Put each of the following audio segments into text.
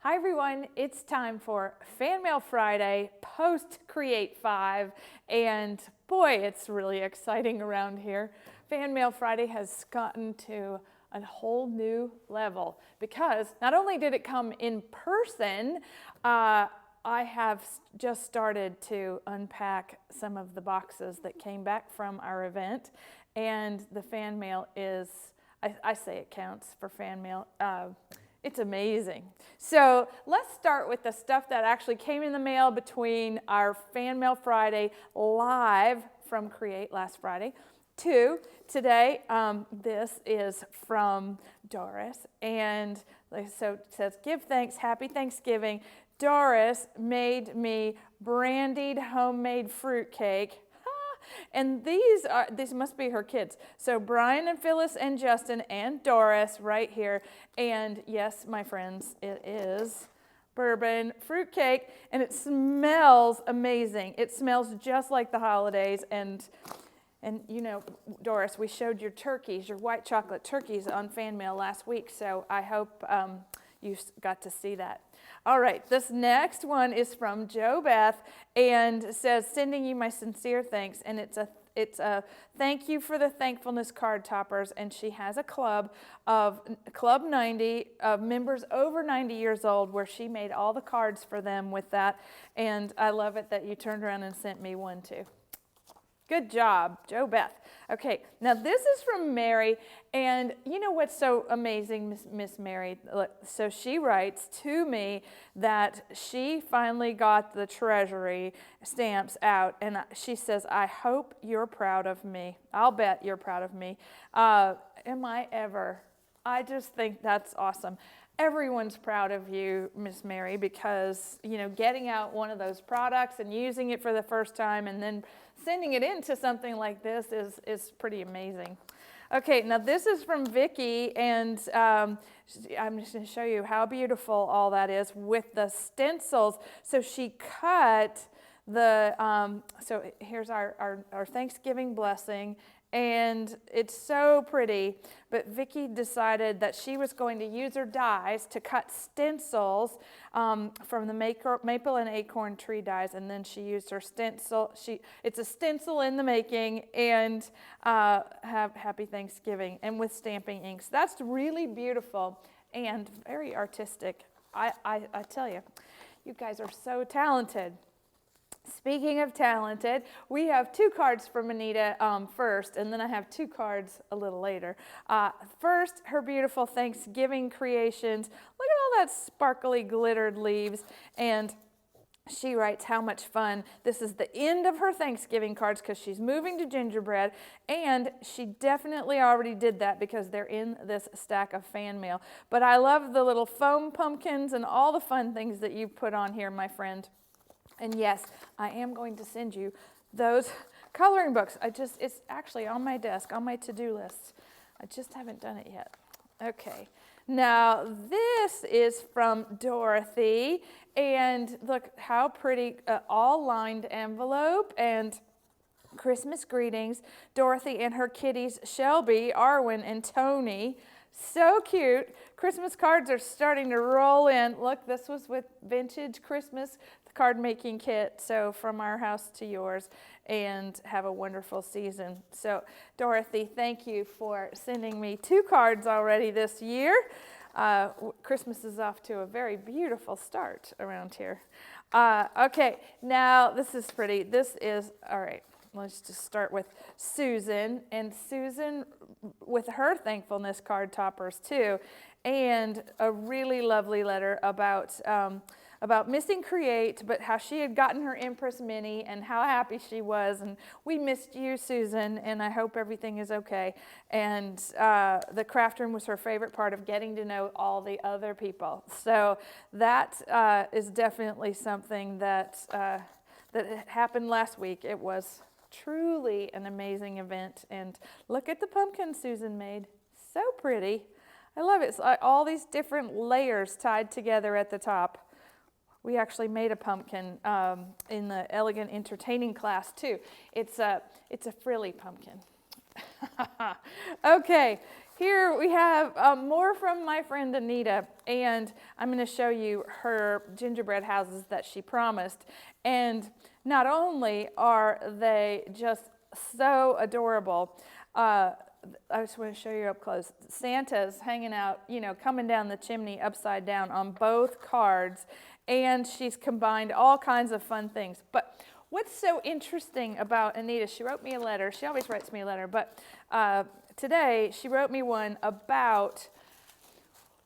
Hi everyone, it's time for Fan Mail Friday post Create 5, and boy, it's really exciting around here. Fan Mail Friday has gotten to a whole new level because not only did it come in person, I have just started to unpack some of the boxes that came back from our event, and the fan mail is, I say it counts for fan mail. It's amazing. So let's start with the stuff that actually came in the mail between our Fan Mail Friday live from Create last Friday to today. This is from Doris, and so it says, "Give thanks, happy Thanksgiving. Doris made me brandied homemade fruitcake." And these must be her kids. So Brian and Phyllis and Justin and Doris right here. And yes, my friends, it is bourbon fruitcake, and it smells amazing. It smells just like the holidays. And you know, Doris, we showed your turkeys, your white chocolate turkeys on fan mail last week. So I hope you got to see that. All right, this next one is from Jo Beth and says, "Sending you my sincere thanks," and it's a thank you for the thankfulness card toppers, and she has a club of Club 90 of members over 90 years old where she made all the cards for them with that, and I love it that you turned around and sent me one too. Good job, Jo Beth. Okay, now this is from Mary, and you know what's so amazing, Miss Mary? So she writes to me that she finally got the Treasury stamps out, and she says, "I hope you're proud of me." I'll bet you're proud of me. Am I ever? I just think that's awesome. Everyone's proud of you, Miss Mary, because, you know, getting out one of those products and using it for the first time and then sending it into something like this is pretty amazing. Okay, now this is from Vicki, and I'm just going to show you how beautiful all that is with the stencils. So she cut the, so here's our Thanksgiving blessing, and it's so pretty, but Vicki decided that she was going to use her dies to cut stencils from the maple and acorn tree dies, and then she used her stencil. It's a stencil in the making, and have Happy Thanksgiving, and with stamping inks. That's really beautiful and very artistic. I tell you, you guys are so talented. Speaking of talented, we have two cards from Anita first, and then I have two cards a little later. First, her beautiful Thanksgiving creations. Look at all that sparkly glittered leaves, and she writes how much fun. This is the end of her Thanksgiving cards because she's moving to gingerbread, and she definitely already did that because they're in this stack of fan mail. But I love the little foam pumpkins and all the fun things that you put on here, my friend. And yes, I am going to send you those coloring books. It's actually on my desk, on my to-do list. I just haven't done it yet. Okay, now this is from Dorothy, and look how pretty, all lined envelope and Christmas greetings. Dorothy and her kitties, Shelby, Arwen, and Tony. So cute. Christmas cards are starting to roll in. Look, this was with vintage Christmas card making kit, so from our house to yours, and have a wonderful season. So Dorothy, thank you for sending me two cards already this year. Christmas is off to a very beautiful start around here. Okay, now this is pretty. This is, all right, let's just start with Susan, and Susan with her thankfulness card toppers too, and a really lovely letter about missing Create, but how she had gotten her Empress Mini and how happy she was. And we missed you, Susan, and I hope everything is okay. And the craft room was her favorite part of getting to know all the other people. So that is definitely something that happened last week. It was truly an amazing event. And look at the pumpkin Susan made. So pretty. I love it. It's like all these different layers tied together at the top. We actually made a pumpkin in the Elegant Entertaining class too. It's a frilly pumpkin. Okay, here we have more from my friend Anita, and I'm going to show you her gingerbread houses that she promised. And not only are they just so adorable, I just want to show you up close. Santa's hanging out, coming down the chimney upside down on both cards, and she's combined all kinds of fun things. But what's so interesting about Anita, she wrote me a letter. She always writes me a letter, but today she wrote me one about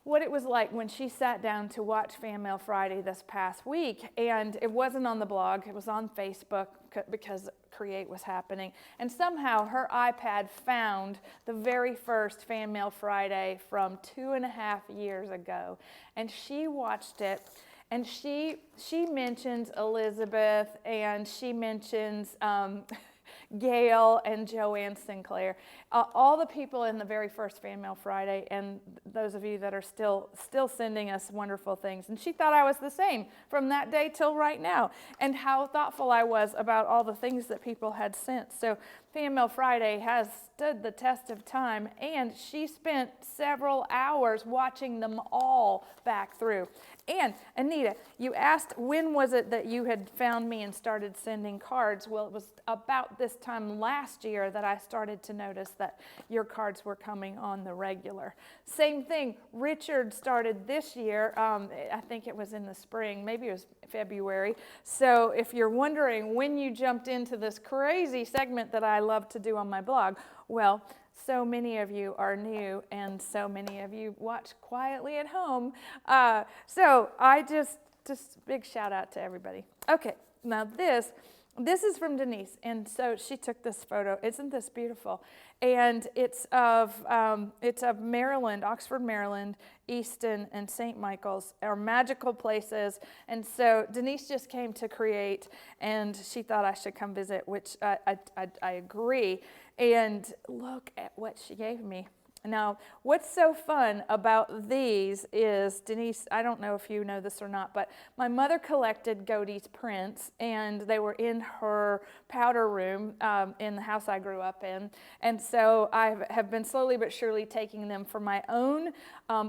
what it was like when she sat down to watch Fan Mail Friday this past week. And it wasn't on the blog, it was on Facebook because Create was happening. And somehow her iPad found the very first Fan Mail Friday from 2.5 years ago. And she watched it. And she mentions Elizabeth, and she mentions Gail and Joanne Sinclair, all the people in the very first Fan Mail Friday, and those of you that are still sending us wonderful things. And she thought I was the same from that day till right now, and how thoughtful I was about all the things that people had sent. So Fan Mail Friday has stood the test of time, and she spent several hours watching them all back through. And Anita, you asked when was it that you had found me and started sending cards. Well, it was about this time last year that I started to notice that your cards were coming on the regular. Same thing, Richard started this year. I think it was in the spring, maybe it was February. So if you're wondering when you jumped into this crazy segment that I love to do on my blog, well, so many of you are new, and so many of you watch quietly at home. So I just big shout out to everybody. Okay, now this is from Denise, and so she took this photo. Isn't this beautiful? And it's of Maryland, Oxford, Maryland, Easton, and St. Michael's are magical places. And so Denise just came to Create, and she thought I should come visit, which I agree. And look at what she gave me. Now, what's so fun about these is, Denise, I don't know if you know this or not, but my mother collected Godey's prints, and they were in her powder room in the house I grew up in. And so I have been slowly but surely taking them for my own,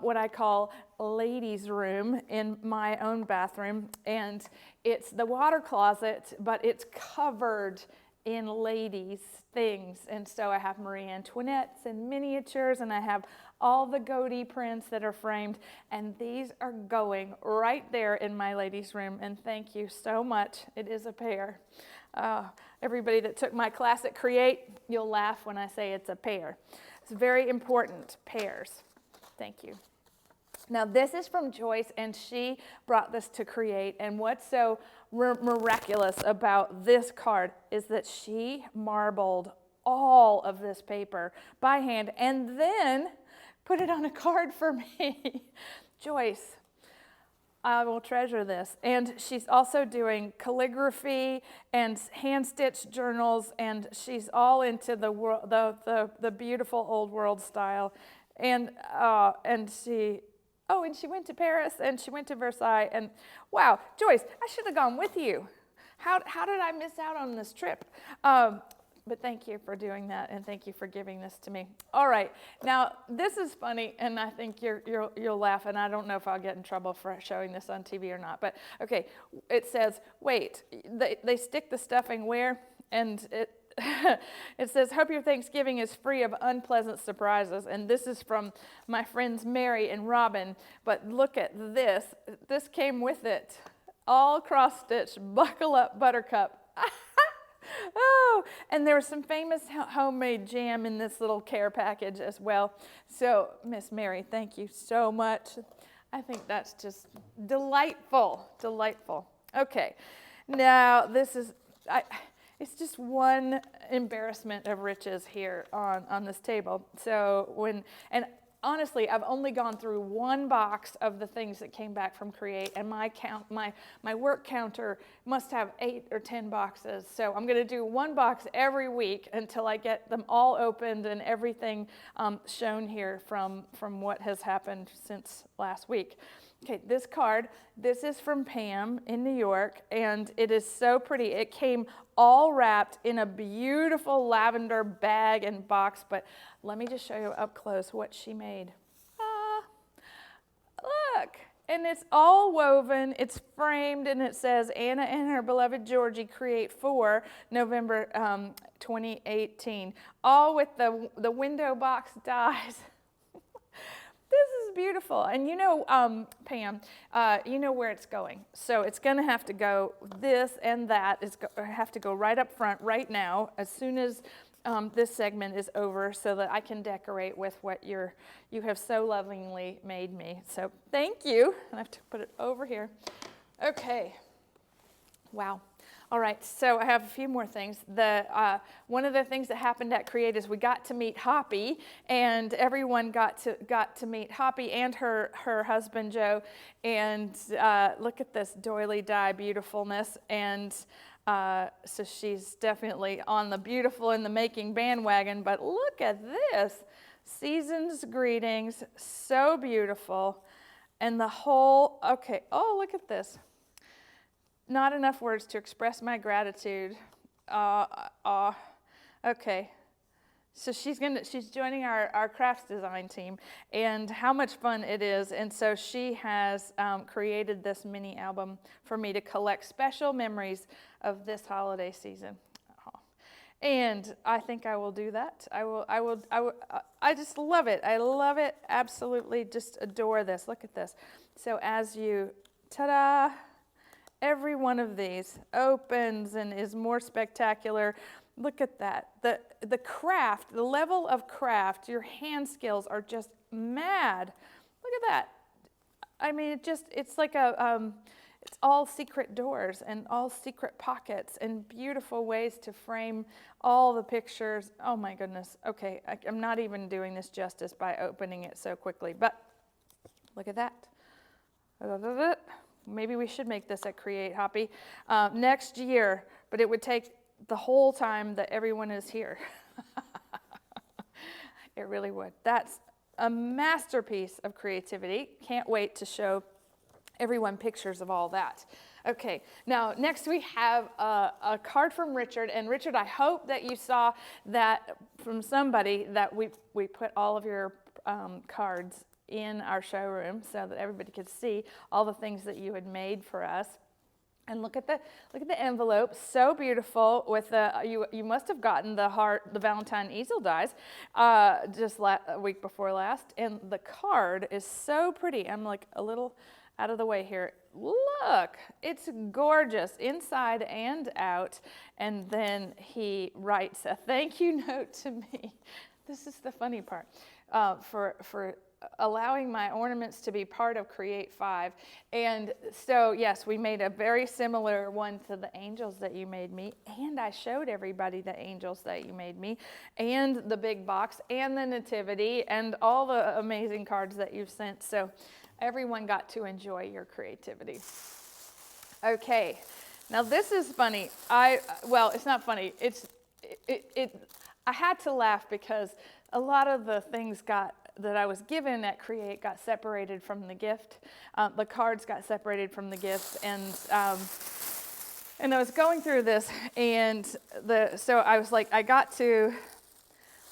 what I call ladies' room in my own bathroom. And it's the water closet, but it's covered in ladies' things. And so I have Marie Antoinette's and miniatures, and I have all the Godey prints that are framed, and these are going right there in my ladies' room. And thank you so much. It is a pair. Everybody that took my class at Create, you'll laugh when I say it's a pair. It's very important, pairs. Thank you. Now this is from Joyce, and she brought this to Create, and what's so miraculous about this card is that she marbled all of this paper by hand and then put it on a card for me. Joyce, I will treasure this. And she's also doing calligraphy and hand-stitched journals, and she's all into the beautiful old world style. And she went to Paris, and she went to Versailles, and wow, Joyce, I should have gone with you. How did I miss out on this trip? But thank you for doing that, and thank you for giving this to me. All right, now this is funny, and I think you'll laugh, and I don't know if I'll get in trouble for showing this on TV or not. But okay, it says, wait, they stick the stuffing where? And it says, hope your Thanksgiving is free of unpleasant surprises. And this is from my friends Mary and Robin. But look at this. This came with it. All cross-stitched. Buckle up, Buttercup. Oh, and there was some famous homemade jam in this little care package as well. So, Miss Mary, thank you so much. I think that's just delightful, delightful. Okay, now this is... It's just one embarrassment of riches here on this table. So honestly, I've only gone through one box of the things that came back from Create, and my work counter must have 8 or 10 boxes. So I'm going to do one box every week until I get them all opened and everything shown here from what has happened since last week. Okay, this card, this is from Pam in New York, and it is so pretty. It came all wrapped in a beautiful lavender bag and box, but let me just show you up close what she made. Ah, look, and it's all woven, it's framed, and it says, Anna and her beloved Georgie create for November 2018, all with the window box dies. This is beautiful. And you know, Pam, you know where it's going. So it's going to have to go this and that. It's have to go right up front right now as soon as this segment is over so that I can decorate with what you have so lovingly made me. So thank you. I have to put it over here. Okay. Wow. All right, so I have a few more things. One of the things that happened at Create is we got to meet Hoppy, and everyone got to meet Hoppy and her husband Joe. And look at this doily dye beautifulness. And so she's definitely on the beautiful in the making bandwagon. But look at this, season's greetings, so beautiful, and the whole. Okay, oh look at this. Not enough words to express my gratitude. Okay, so she's joining our crafts design team, and how much fun it is. And so she has created this mini album for me to collect special memories of this holiday season. And I think I will do that. I just love it. I love it. Absolutely just adore this. Look at this. So as you, ta-da. Every one of these opens and is more spectacular. Look at that. The craft, the level of craft, your hand skills are just mad. Look at that. I mean, it's like it's all secret doors and all secret pockets and beautiful ways to frame all the pictures. Oh my goodness. Okay, I'm not even doing this justice by opening it so quickly, but look at that. Maybe we should make this at Create, Hoppy, next year, but it would take the whole time that everyone is here. It really would. That's a masterpiece of creativity. Can't wait to show everyone pictures of all that. Okay, now next we have a card from Richard. And Richard, I hope that you saw that from somebody that we put all of your cards in our showroom so that everybody could see all the things that you had made for us. And look at the envelope, so beautiful. With you must have gotten the Valentine easel dies just a week before last, and the card is so pretty. I'm like a little out of the way here. Look, it's gorgeous inside and out. And then he writes a thank you note to me. This is the funny part for allowing my ornaments to be part of Create 5. And so, yes, we made a very similar one to the angels that you made me, and I showed everybody the angels that you made me, and the big box, and the nativity, and all the amazing cards that you've sent. So everyone got to enjoy your creativity. Okay, now this is funny. Well, it's not funny. I had to laugh because a lot of the things that I was given at Create got separated from the gift. The cards got separated from the gift, and I was going through this, and so I was like, I got to.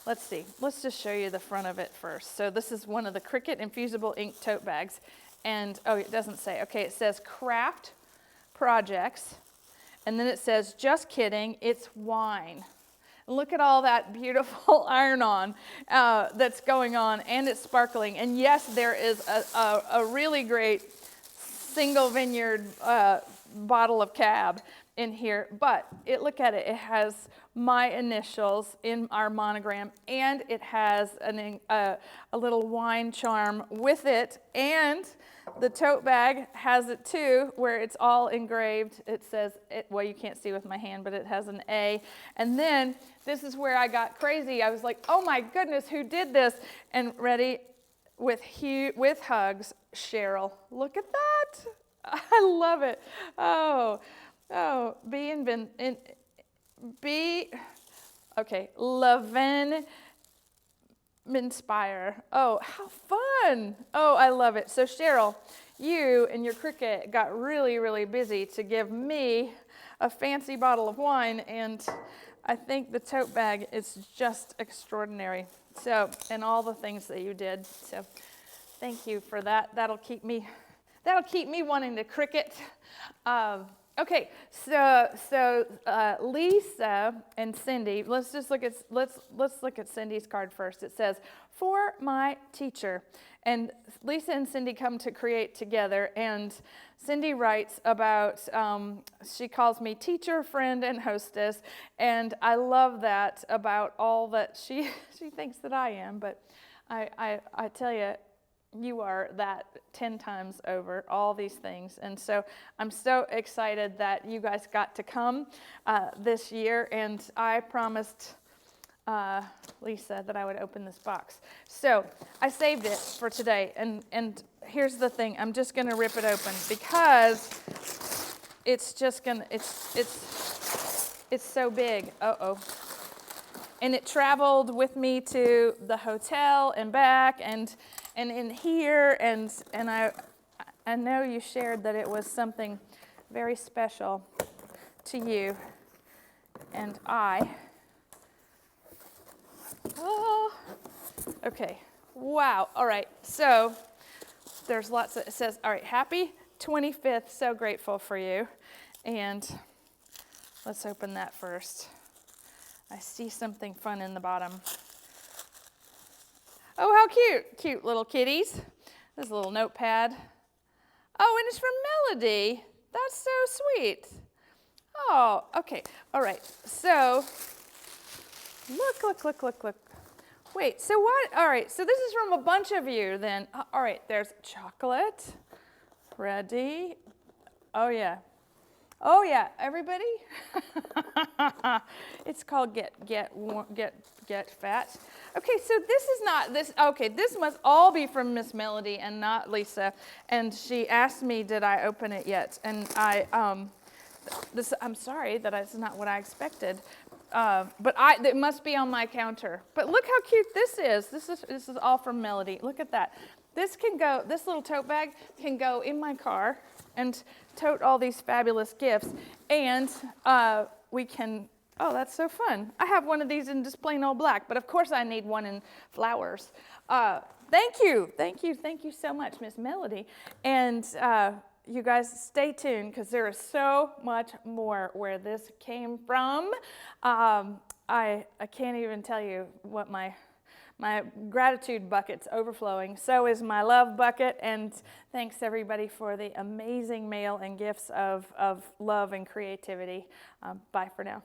Let's see. Let's just show you the front of it first. So this is one of the Cricut infusible ink tote bags, and oh, it doesn't say. Okay, it says craft projects, and then it says just kidding, it's wine. Look at all that beautiful iron-on that's going on, and it's sparkling. And yes, there is a really great single vineyard bottle of Cab in here, but look at it. It has my initials in our monogram, and it has a little wine charm with it, and the tote bag has it too, where it's all engraved. It says, well, you can't see with my hand, but it has an A. And then this is where I got crazy. I was like, oh my goodness, who did this? And ready, with hugs, Cheryl. Look at that. I love it. Oh, okay, Leven Inspire. Oh, how fun. Oh, I love it. So Cheryl, you and your Cricut got really, really busy to give me a fancy bottle of wine, and I think the tote bag is just extraordinary. So, and all the things that you did. So, thank you for that. That'll keep me wanting to Cricut. Okay, so Lisa and Cindy. Let's look at Cindy's card first. It says, "For my teacher," and Lisa and Cindy come to create together. And Cindy writes about she calls me teacher, friend, and hostess, and I love that about all that she thinks that I am. But I tell you, you are that 10 times over, all these things. And so I'm so excited that you guys got to come this year. And I promised Lisa that I would open this box. So I saved it for today. And here's the thing. I'm just going to rip it open because it's just going to, it's so big. Uh-oh. And it traveled with me to the hotel and back and in here, and I know you shared that it was something very special to you, and okay, wow, all right, so there's lots of, it says, all right, happy 25th, so grateful for you, and let's open that first. I see something fun in the bottom. Oh, how cute. Cute little kitties. There's a little notepad. Oh, and it's from Melody. That's so sweet. Oh, okay. All right. So, look. Wait, so what? All right. So this is from a bunch of you then. All right. There's chocolate. Ready? Oh, yeah. Oh, yeah. Everybody? It's called Get Fat. Okay, so this is not this. Okay, this must all be from Miss Melody and not Lisa. And she asked me, did I open it yet? And I'm sorry that it's not what I expected. But it must be on my counter. But look how cute this is. This is all from Melody. Look at that. This little tote bag can go in my car and tote all these fabulous gifts. And we can. Oh, that's so fun. I have one of these in just plain old black, but of course I need one in flowers. Thank you so much, Miss Melody. And you guys stay tuned because there is so much more where this came from. I can't even tell you what my gratitude bucket's overflowing. So is my love bucket. And thanks everybody for the amazing mail and gifts of love and creativity. Bye for now.